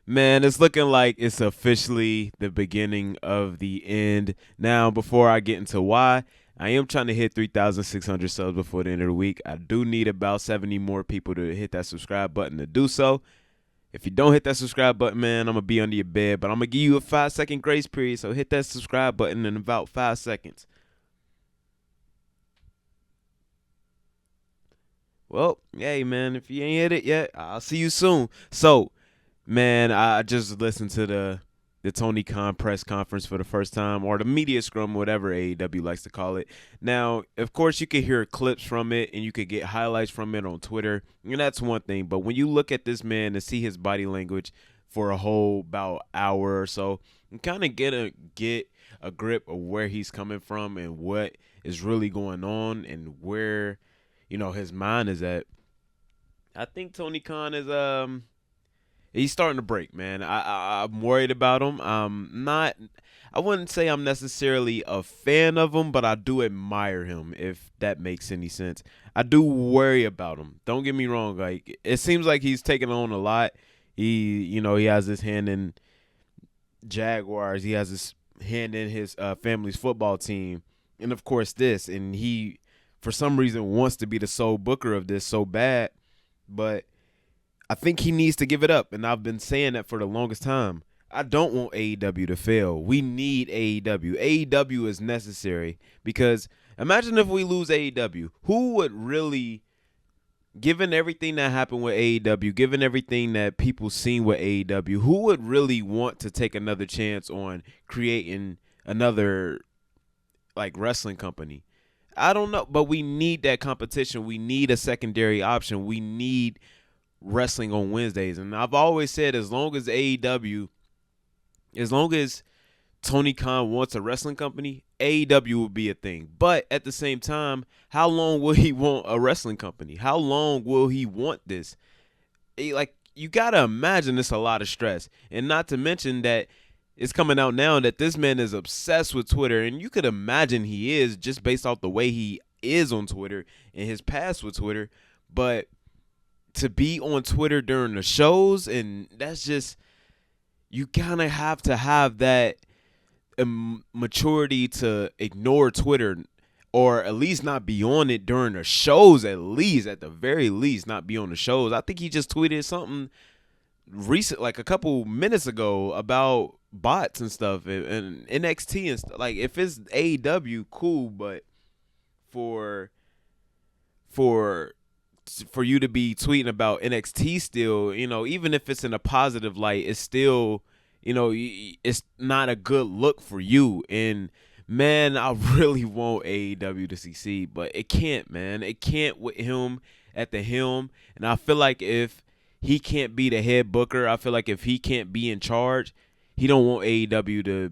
Man, it's looking like it's officially the beginning of the end. Now, before I get into why, I am trying to hit 3,600 subs before the end of the week. I do need about 70 more people to hit that subscribe button to do so. If you don't hit that subscribe button, man, I'm going to be under your bed. But I'm going to give you a 5-second grace period. So hit that subscribe button in about 5 seconds. Well, hey, man, if you ain't hit it yet, I'll see you soon. So, man, I just listened to the Tony Khan press conference for the first time, or the media scrum, whatever AEW likes to call it. Now, of course, you could hear clips from it, and you could get highlights from it on Twitter, and that's one thing. But when you look at this man and see his body language for a whole about hour or so, and kind of get a grip of where he's coming from and what is really going on and where his mind is at. I think Tony Khan is he's starting to break, man. I'm worried about him. Not. I wouldn't say I'm necessarily a fan of him, but I do admire him. If that makes any sense, I do worry about him. Don't get me wrong. Like, it seems like he's taking on a lot. He has his hand in Jaguars. He has his hand in his family's football team, and of course this. And he, for some reason, wants to be the sole booker of this so bad, but I think he needs to give it up, and I've been saying that for the longest time. I don't want AEW to fail. We need AEW. AEW is necessary because imagine if we lose AEW. Who would really, given everything that happened with AEW, given everything that people seen with AEW, who would really want to take another chance on creating another wrestling company? I don't know, but we need that competition. We need a secondary option. We need wrestling on Wednesdays. And I've always said, as long as Tony Khan wants a wrestling company, AEW will be a thing. But at the same time, how long will he want a wrestling company? How long will he want this? You got to imagine it's a lot of stress. And not to mention that it's coming out now that this man is obsessed with Twitter. And you could imagine he is, just based off the way he is on Twitter and his past with Twitter. But to be on Twitter during the shows, and that's just, you kind of have to have that maturity to ignore Twitter, or at least not be on it during the shows. At the very least, not be on the shows. I think he just tweeted something recent, like a couple minutes ago, about bots and stuff and NXT and stuff. Like, if it's AEW, cool, but for you to be tweeting about NXT still, even if it's in a positive light, it's still, it's not a good look for you. And man, I really want AEW to succeed, but it can't, man. It can't with him at the helm. And I feel like if he can't be the head booker, I feel like if he can't be in charge, he don't want AEW to,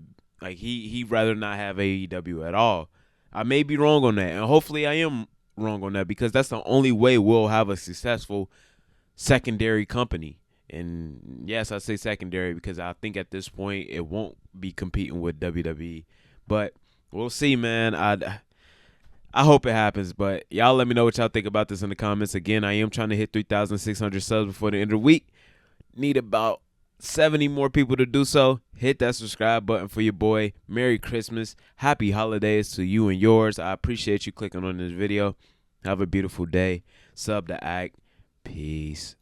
he'd rather not have AEW at all. I may be wrong on that, and hopefully I am wrong on that, because that's the only way we'll have a successful secondary company. And yes, I say secondary because I think at this point it won't be competing with WWE. But we'll see, man. I hope it happens, but y'all let me know what y'all think about this in the comments. Again, I am trying to hit 3,600 subs before the end of the week. Need about 70 more people to do so. Hit that subscribe button for your boy. Merry Christmas. Happy holidays to you and yours. I appreciate you clicking on this video. Have a beautiful day. Sub to Act. Peace.